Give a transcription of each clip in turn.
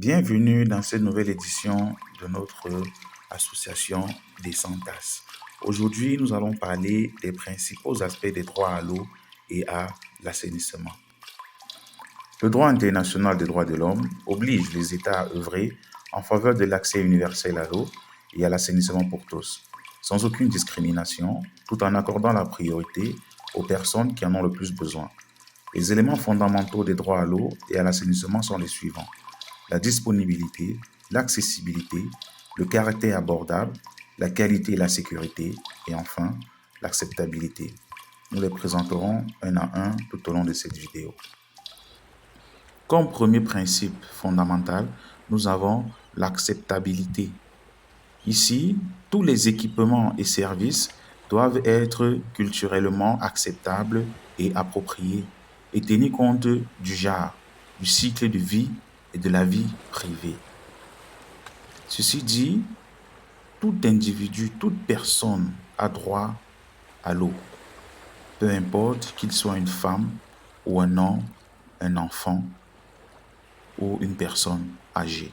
Bienvenue dans cette nouvelle édition de notre association des Santas. Aujourd'hui, nous allons parler des principaux aspects des droits à l'eau et à l'assainissement. Le droit international des droits de l'homme oblige les États à œuvrer en faveur de l'accès universel à l'eau et à l'assainissement pour tous, sans aucune discrimination, tout en accordant la priorité aux personnes qui en ont le plus besoin. Les éléments fondamentaux des droits à l'eau et à l'assainissement sont les suivants: la disponibilité, l'accessibilité, le caractère abordable, la qualité et la sécurité, et enfin, l'acceptabilité. Nous les présenterons un à un tout au long de cette vidéo. Comme premier principe fondamental, nous avons l'acceptabilité. Ici, tous les équipements et services doivent être culturellement acceptables et appropriés et tenir compte du genre, du cycle de vie et de la vie privée. Ceci dit, tout individu, toute personne a droit à l'eau, peu importe qu'il soit une femme ou un homme, un enfant ou une personne âgée.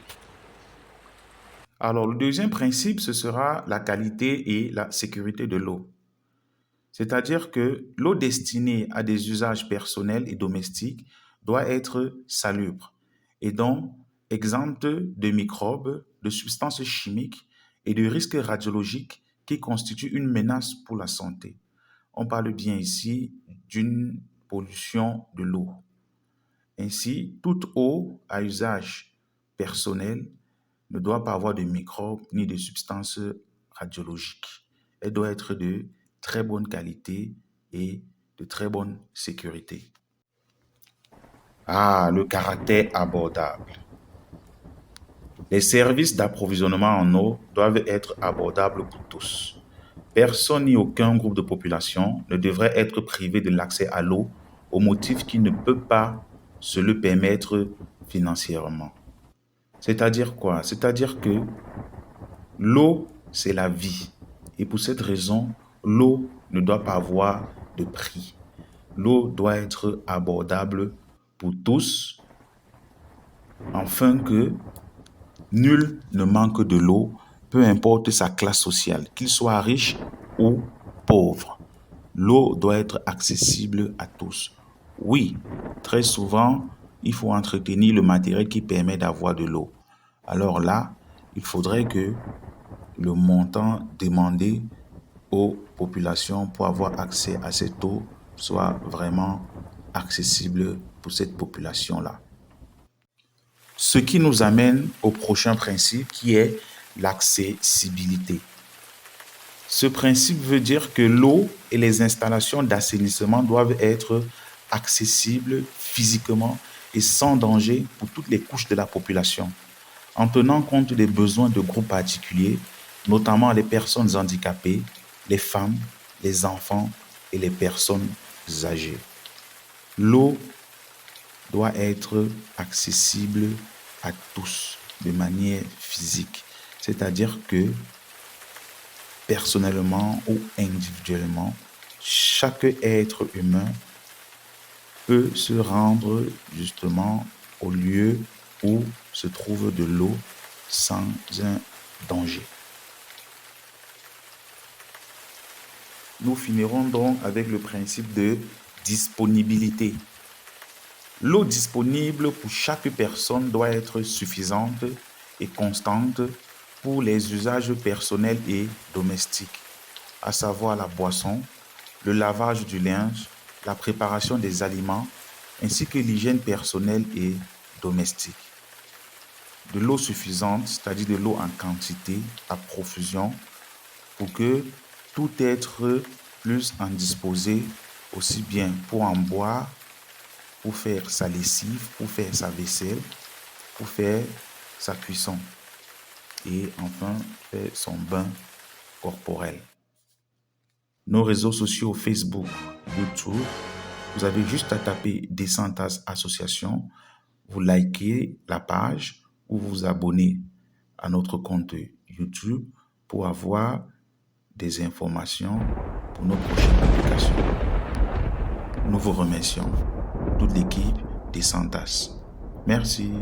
Alors, le deuxième principe, ce sera la qualité et la sécurité de l'eau. C'est-à-dire que l'eau destinée à des usages personnels et domestiques doit être salubre et donc exempte de microbes, de substances chimiques et de risques radiologiques qui constituent une menace pour la santé. On parle bien ici d'une pollution de l'eau. Ainsi, toute eau à usage personnel ne doit pas avoir de microbes ni de substances radiologiques. Elle doit être de très bonne qualité et de très bonne sécurité. Le caractère abordable. Les services d'approvisionnement en eau doivent être abordables pour tous. Personne ni aucun groupe de population ne devrait être privé de l'accès à l'eau au motif qu'il ne peut pas se le permettre financièrement. C'est-à-dire quoi? C'est-à-dire que l'eau, c'est la vie. Et pour cette raison, l'eau ne doit pas avoir de prix. L'eau doit être abordable pour tous, afin que nul ne manque de l'eau, peu importe sa classe sociale, qu'il soit riche ou pauvre. L'eau doit être accessible à tous. Oui, très souvent, il faut entretenir le matériel qui permet d'avoir de l'eau. Alors là, il faudrait que le montant demandé aux populations pour avoir accès à cette eau soit vraiment accessible pour cette population-là. Ce qui nous amène au prochain principe qui est l'accessibilité. Ce principe veut dire que l'eau et les installations d'assainissement doivent être accessibles physiquement et sans danger pour toutes les couches de la population, en tenant compte des besoins de groupes particuliers, notamment les personnes handicapées, les femmes, les enfants et les personnes âgées. L'eau doit être accessible à tous de manière physique, c'est-à-dire que personnellement ou individuellement, chaque être humain peut se rendre justement au lieu où se trouve de l'eau sans un danger. Nous finirons donc avec le principe de disponibilité. L'eau disponible pour chaque personne doit être suffisante et constante pour les usages personnels et domestiques, à savoir la boisson, le lavage du linge, la préparation des aliments, ainsi que l'hygiène personnelle et domestique. De l'eau suffisante, c'est-à-dire de l'eau en quantité, à profusion, pour que tout être puisse en disposer, aussi bien pour en boire, pour faire sa lessive, pour faire sa vaisselle, pour faire sa cuisson et enfin faire son bain corporel. Nos réseaux sociaux Facebook, YouTube, vous avez juste à taper des Santas Association, vous likez la page ou vous abonnez à notre compte YouTube pour avoir des informations pour nos prochaines publications. Nous vous remercions, toute l'équipe des Santas. Merci.